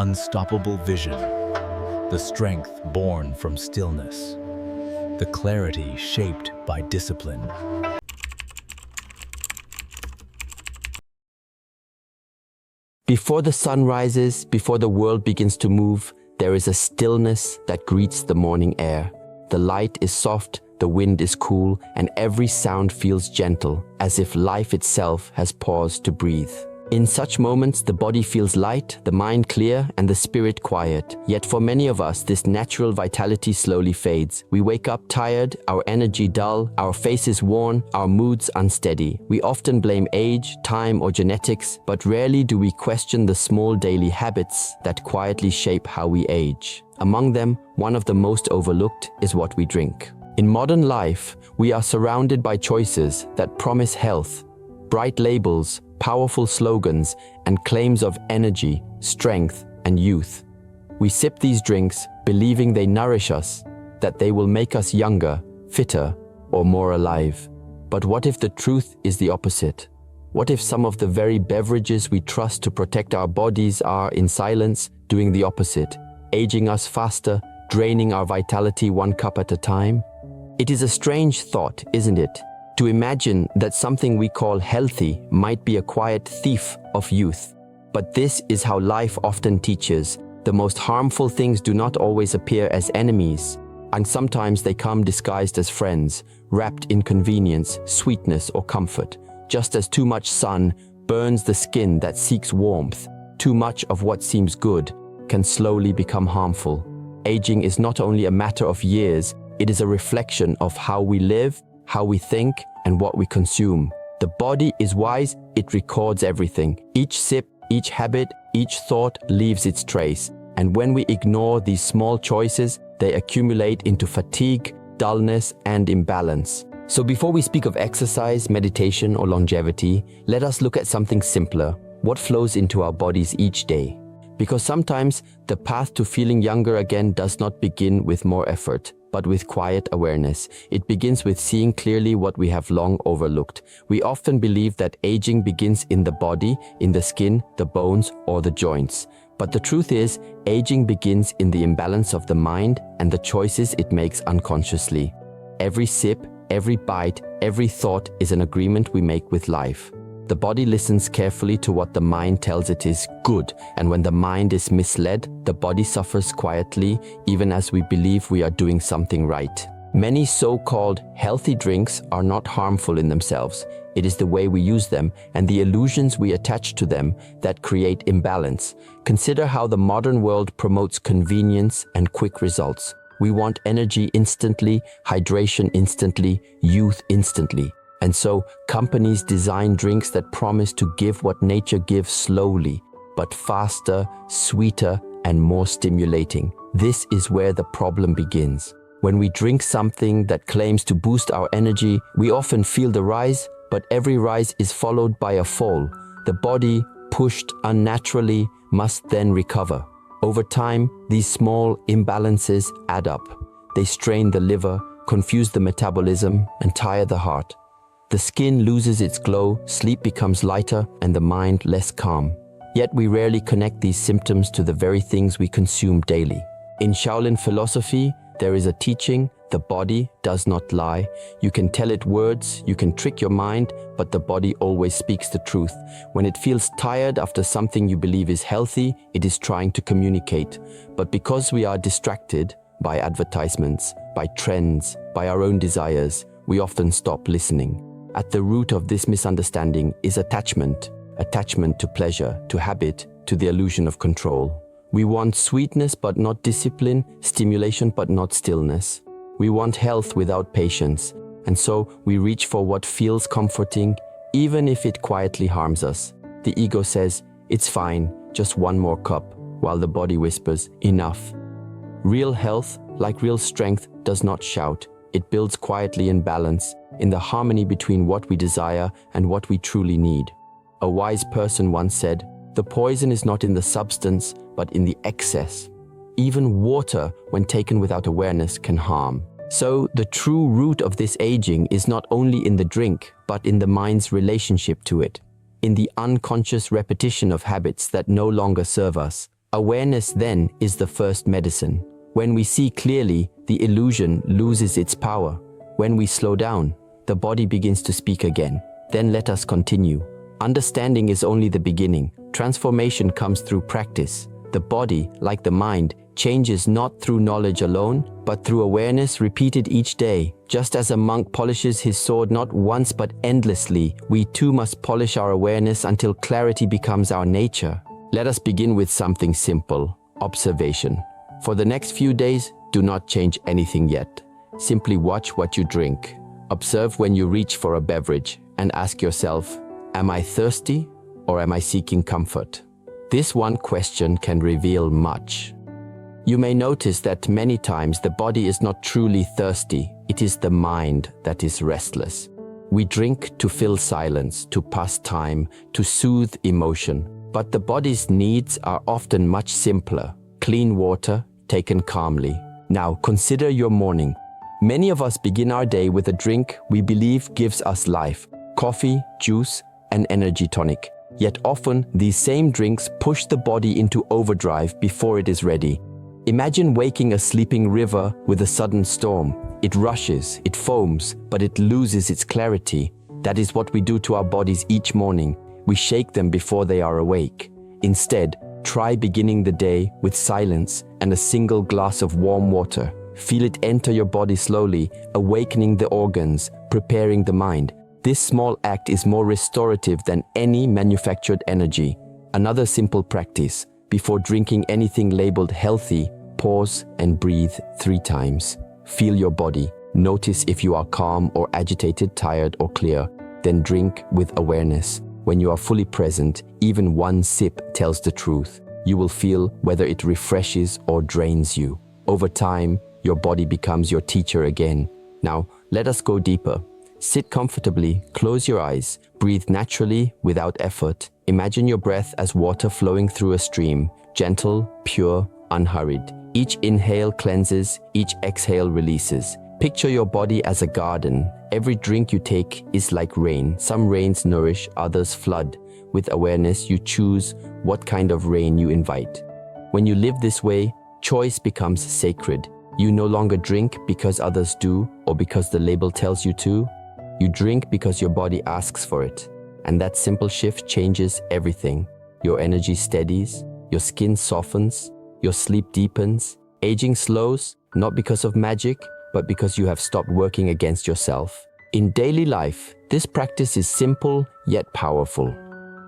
unstoppable vision, the strength born from stillness, the clarity shaped by discipline. Before the sun rises, before the world begins to move, there is a stillness that greets the morning air. The light is soft, the wind is cool, and every sound feels gentle, as if life itself has paused to breathe. In such moments, the body feels light, the mind clear, and the spirit quiet. Yet for many of us, this natural vitality slowly fades. We wake up tired, our energy dull, our faces worn, our moods unsteady. We often blame age, time, or genetics, but rarely do we question the small daily habits that quietly shape how we age. Among them, one of the most overlooked is what we drink. In modern life, we are surrounded by choices that promise health, bright labels, powerful slogans, and claims of energy, strength, and youth. We sip these drinks, believing they nourish us, that they will make us younger, fitter, or more alive. But what if the truth is the opposite? What if some of the very beverages we trust to protect our bodies are, in silence, doing the opposite, aging us faster, draining our vitality one cup at a time? It is a strange thought, isn't it? To imagine that something we call healthy might be a quiet thief of youth. But this is how life often teaches. The most harmful things do not always appear as enemies, and sometimes they come disguised as friends, wrapped in convenience, sweetness, or comfort. Just as too much sun burns the skin that seeks warmth, too much of what seems good can slowly become harmful. Aging is not only a matter of years, it is a reflection of how we live, how we think, and what we consume. The body is wise, it records everything. Each sip, each habit, each thought leaves its trace. And when we ignore these small choices, they accumulate into fatigue, dullness, and imbalance. So before we speak of exercise, meditation, or longevity, let us look at something simpler. What flows into our bodies each day? Because sometimes the path to feeling younger again does not begin with more effort, but with quiet awareness. It begins with seeing clearly what we have long overlooked. We often believe that aging begins in the body, in the skin, the bones, or the joints. But the truth is, aging begins in the imbalance of the mind and the choices it makes unconsciously. Every sip, every bite, every thought is an agreement we make with life. The body listens carefully to what the mind tells it is good, and when the mind is misled, the body suffers quietly, even as we believe we are doing something right. Many so-called healthy drinks are not harmful in themselves. It is the way we use them and the illusions we attach to them that create imbalance. Consider how the modern world promotes convenience and quick results. We want energy instantly, hydration instantly, youth instantly. And so, companies design drinks that promise to give what nature gives slowly, but faster, sweeter, and more stimulating. This is where the problem begins. When we drink something that claims to boost our energy, we often feel the rise, but every rise is followed by a fall. The body, pushed unnaturally, must then recover. Over time, these small imbalances add up. They strain the liver, confuse the metabolism, and tire the heart. The skin loses its glow, sleep becomes lighter, and the mind less calm. Yet we rarely connect these symptoms to the very things we consume daily. In Shaolin philosophy, there is a teaching: the body does not lie. You can tell it words, you can trick your mind, but the body always speaks the truth. When it feels tired after something you believe is healthy, it is trying to communicate. But because we are distracted by advertisements, by trends, by our own desires, we often stop listening. At the root of this misunderstanding is attachment. Attachment to pleasure, to habit, to the illusion of control. We want sweetness but not discipline, stimulation but not stillness. We want health without patience, and so we reach for what feels comforting, even if it quietly harms us. The ego says, "It's fine, just one more cup," while the body whispers, "Enough." Real health, like real strength, does not shout. It builds quietly in balance, in the harmony between what we desire and what we truly need. A wise person once said, "The poison is not in the substance, but in the excess." Even water, when taken without awareness, can harm. So, the true root of this aging is not only in the drink, but in the mind's relationship to it, in the unconscious repetition of habits that no longer serve us. Awareness then is the first medicine. When we see clearly, the illusion loses its power. When we slow down, the body begins to speak again. Then let us continue. Understanding is only the beginning. Transformation comes through practice. The body, like the mind, changes not through knowledge alone, but through awareness repeated each day. Just as a monk polishes his sword not once but endlessly, we too must polish our awareness until clarity becomes our nature. Let us begin with something simple: observation. For the next few days, do not change anything yet. Simply watch what you drink. Observe when you reach for a beverage and ask yourself, am I thirsty or am I seeking comfort? This one question can reveal much. You may notice that many times the body is not truly thirsty, it is the mind that is restless. We drink to fill silence, to pass time, to soothe emotion. But the body's needs are often much simpler. Clean water, taken calmly. Now consider your morning. Many of us begin our day with a drink we believe gives us life: coffee, juice, an energy tonic. Yet often these same drinks push the body into overdrive before it is ready. Imagine waking a sleeping river with a sudden storm. It rushes, it foams, but it loses its clarity. That is what we do to our bodies each morning. We shake them before they are awake. Instead, try beginning the day with silence and a single glass of warm water. Feel it enter your body slowly, awakening the organs, preparing the mind. This small act is more restorative than any manufactured energy. Another simple practice: before drinking anything labeled healthy, pause and breathe 3 times. Feel your body. Notice if you are calm or agitated, tired or clear. Then drink with awareness. When you are fully present, even one sip tells the truth. You will feel whether it refreshes or drains you. Over time, your body becomes your teacher again. Now, let us go deeper. Sit comfortably, close your eyes, breathe naturally without effort. Imagine your breath as water flowing through a stream, gentle, pure, unhurried. Each inhale cleanses, each exhale releases. Picture your body as a garden. Every drink you take is like rain. Some rains nourish, others flood. With awareness, you choose what kind of rain you invite. When you live this way, choice becomes sacred. You no longer drink because others do or because the label tells you to. You drink because your body asks for it. And that simple shift changes everything. Your energy steadies, your skin softens, your sleep deepens. Aging slows, not because of magic, but because you have stopped working against yourself. In daily life, this practice is simple yet powerful.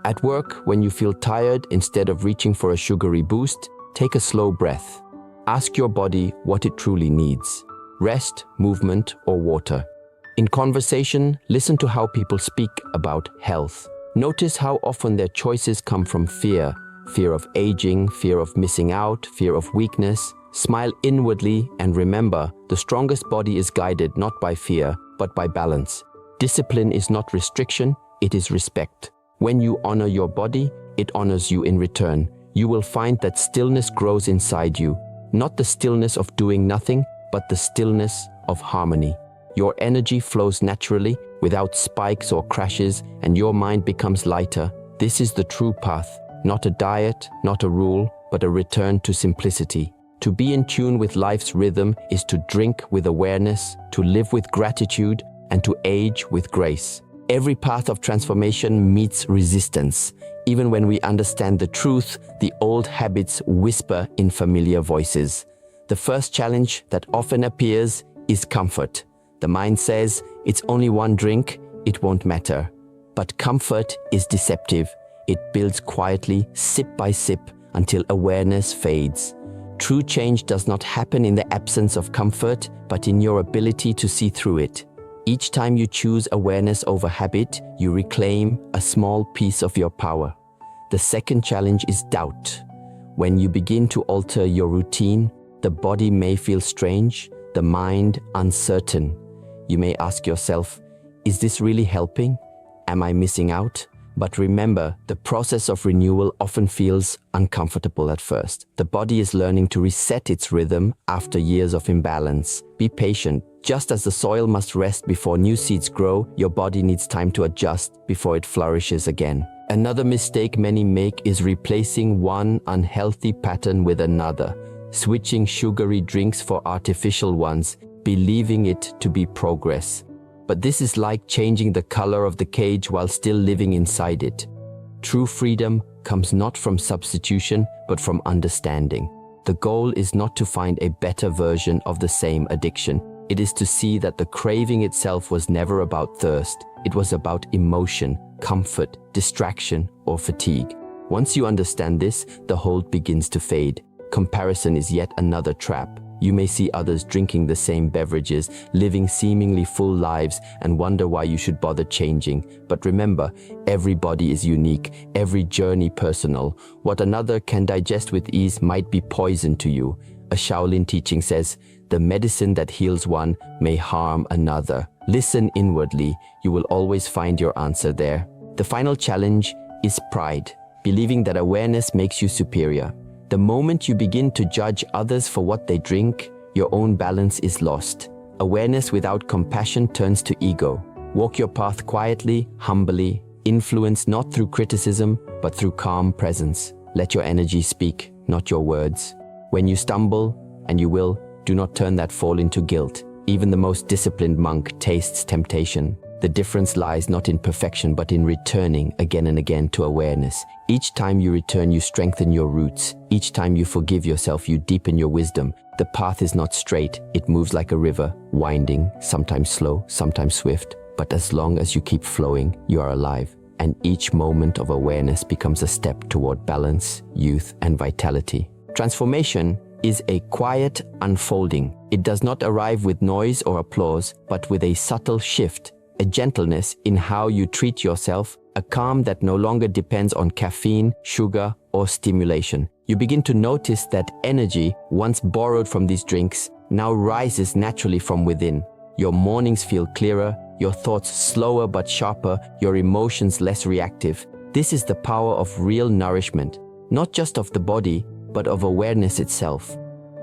At work, when you feel tired, instead of reaching for a sugary boost, take a slow breath. Ask your body what it truly needs: rest, movement, or water. In conversation, listen to how people speak about health. Notice how often their choices come from fear. Fear of aging, fear of missing out, fear of weakness. Smile inwardly and remember, the strongest body is guided not by fear, but by balance. Discipline is not restriction, it is respect. When you honor your body, it honors you in return. You will find that stillness grows inside you. Not the stillness of doing nothing, but the stillness of harmony. Your energy flows naturally, without spikes or crashes, and your mind becomes lighter. This is the true path. Not a diet, not a rule, but a return to simplicity. To be in tune with life's rhythm is to drink with awareness, to live with gratitude, and to age with grace. Every path of transformation meets resistance. Even when we understand the truth, the old habits whisper in familiar voices. The first challenge that often appears is comfort. The mind says, it's only one drink, it won't matter. But comfort is deceptive. It builds quietly, sip by sip, until awareness fades. True change does not happen in the absence of comfort, but in your ability to see through it. Each time you choose awareness over habit, you reclaim a small piece of your power. The second challenge is doubt. When you begin to alter your routine, the body may feel strange, the mind uncertain. You may ask yourself, is this really helping? Am I missing out? But remember, the process of renewal often feels uncomfortable at first. The body is learning to reset its rhythm after years of imbalance. Be patient. Just as the soil must rest before new seeds grow, your body needs time to adjust before it flourishes again. Another mistake many make is replacing one unhealthy pattern with another, switching sugary drinks for artificial ones, believing it to be progress. But this is like changing the color of the cage while still living inside it. True freedom comes not from substitution, but from understanding. The goal is not to find a better version of the same addiction. It is to see that the craving itself was never about thirst. It was about emotion, comfort, distraction, or fatigue. Once you understand this, the hold begins to fade. Comparison is yet another trap. You may see others drinking the same beverages, living seemingly full lives, and wonder why you should bother changing. But remember, every body is unique, every journey personal. What another can digest with ease might be poison to you. A Shaolin teaching says, the medicine that heals one may harm another. Listen inwardly, you will always find your answer there. The final challenge is pride, believing that awareness makes you superior. The moment you begin to judge others for what they drink, your own balance is lost. Awareness without compassion turns to ego. Walk your path quietly, humbly, influence not through criticism, but through calm presence. Let your energy speak, not your words. When you stumble, and you will, do not turn that fall into guilt. Even the most disciplined monk tastes temptation. The difference lies not in perfection, but in returning again and again to awareness. Each time you return, you strengthen your roots. Each time you forgive yourself, you deepen your wisdom. The path is not straight. It moves like a river, winding, sometimes slow, sometimes swift. But as long as you keep flowing, you are alive. And each moment of awareness becomes a step toward balance, youth, and vitality. Transformation is a quiet unfolding. It does not arrive with noise or applause, but with a subtle shift. A gentleness in how you treat yourself, a calm that no longer depends on caffeine, sugar, or stimulation. You begin to notice that energy, once borrowed from these drinks, now rises naturally from within. Your mornings feel clearer, your thoughts slower but sharper, your emotions less reactive. This is the power of real nourishment, not just of the body, but of awareness itself.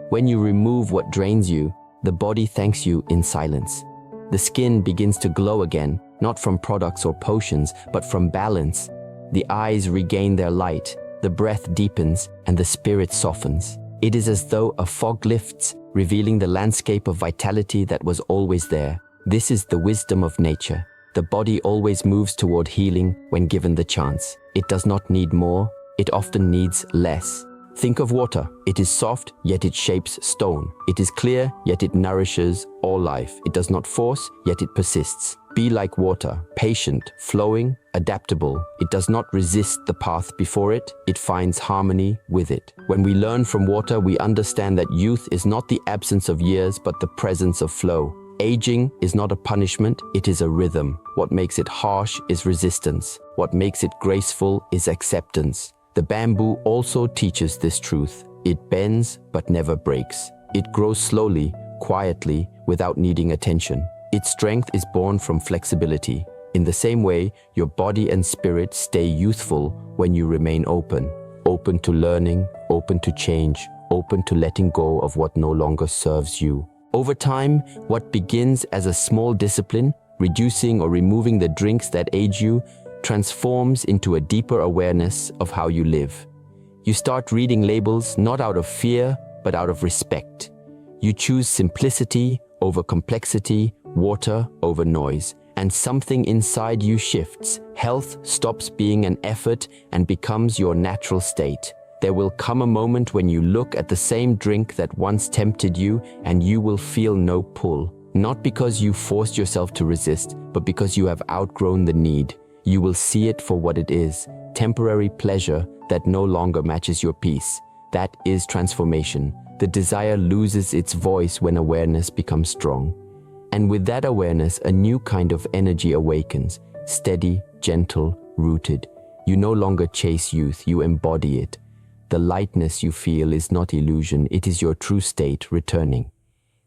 When you remove what drains you, the body thanks you in silence. The skin begins to glow again, not from products or potions, but from balance. The eyes regain their light, the breath deepens, and the spirit softens. It is as though a fog lifts, revealing the landscape of vitality that was always there. This is the wisdom of nature. The body always moves toward healing when given the chance. It does not need more, it often needs less. Think of water. It is soft, yet it shapes stone. It is clear, yet it nourishes all life. It does not force, yet it persists. Be like water, patient, flowing, adaptable. It does not resist the path before it. It finds harmony with it. When we learn from water, we understand that youth is not the absence of years, but the presence of flow. Aging is not a punishment, it is a rhythm. What makes it harsh is resistance. What makes it graceful is acceptance. The bamboo also teaches this truth. It bends but never breaks. It grows slowly, quietly, without needing attention. Its strength is born from flexibility. In the same way, your body and spirit stay youthful when you remain open. Open to learning, open to change, open to letting go of what no longer serves you. Over time, what begins as a small discipline, reducing or removing the drinks that age you, transforms into a deeper awareness of how you live. You start reading labels not out of fear, but out of respect. You choose simplicity over complexity, water over noise, and something inside you shifts. Health stops being an effort and becomes your natural state. There will come a moment when you look at the same drink that once tempted you and you will feel no pull. Not because you forced yourself to resist, but because you have outgrown the need. You will see it for what it is, temporary pleasure that no longer matches your peace. That is transformation. The desire loses its voice when awareness becomes strong. And with that awareness, a new kind of energy awakens, steady, gentle, rooted. You no longer chase youth, you embody it. The lightness you feel is not illusion, it is your true state returning.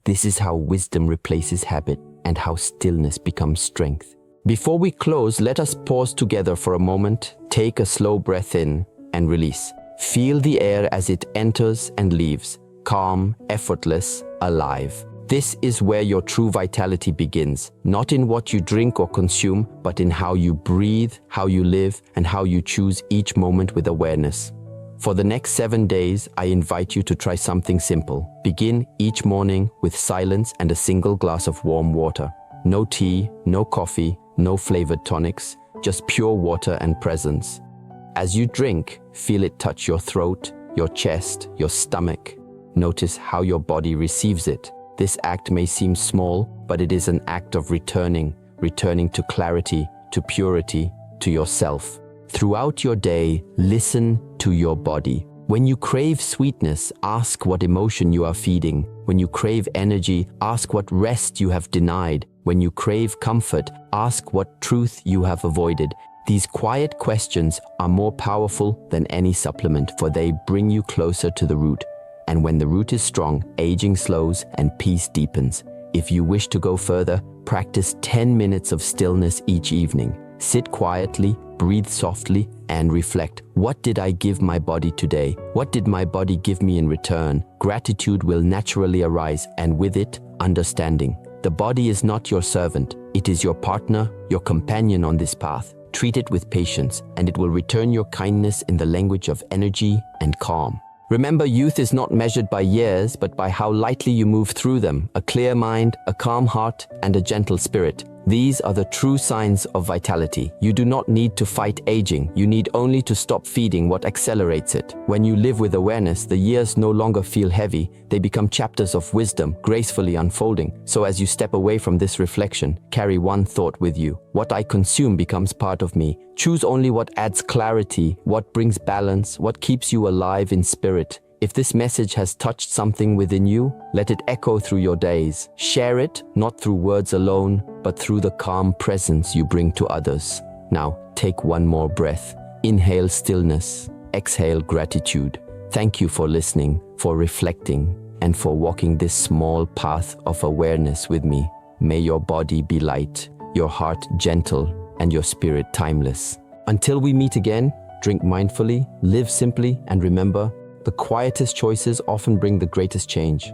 This is how wisdom replaces habit and how stillness becomes strength. Before we close, let us pause together for a moment. Take a slow breath in and release. Feel the air as it enters and leaves, calm, effortless, alive. This is where your true vitality begins, not in what you drink or consume, but in how you breathe, how you live, and how you choose each moment with awareness. For the next 7 days, I invite you to try something simple. Begin each morning with silence and a single glass of warm water. No tea, no coffee, no flavored tonics, just pure water and presence. As you drink, feel it touch your throat, your chest, your stomach. Notice how your body receives it. This act may seem small, but it is an act of returning to clarity, to purity, to yourself. Throughout your day, listen to your body. When you crave sweetness, ask what emotion you are feeding. When you crave energy, ask what rest you have denied. When you crave comfort, ask what truth you have avoided. These quiet questions are more powerful than any supplement, for they bring you closer to the root. And when the root is strong, aging slows and peace deepens. If you wish to go further, practice 10 minutes of stillness each evening. Sit quietly, breathe softly, and reflect. What did I give my body today? What did my body give me in return? Gratitude will naturally arise, and with it, understanding. The body is not your servant. It is your partner, your companion on this path. Treat it with patience, and it will return your kindness in the language of energy and calm. Remember, youth is not measured by years, but by how lightly you move through them. A clear mind, a calm heart, and a gentle spirit. These are the true signs of vitality. You do not need to fight aging. You need only to stop feeding what accelerates it. When you live with awareness, the years no longer feel heavy. They become chapters of wisdom, gracefully unfolding. So as you step away from this reflection, carry one thought with you. What I consume becomes part of me. Choose only what adds clarity, what brings balance, what keeps you alive in spirit. If this message has touched something within you, let it echo through your days. Share it, not through words alone, but through the calm presence you bring to others. Now, take one more breath. Inhale stillness, exhale gratitude. Thank you for listening, for reflecting, and for walking this small path of awareness with me. May your body be light, your heart gentle, and your spirit timeless. Until we meet again, drink mindfully, live simply, and remember, the quietest choices often bring the greatest change.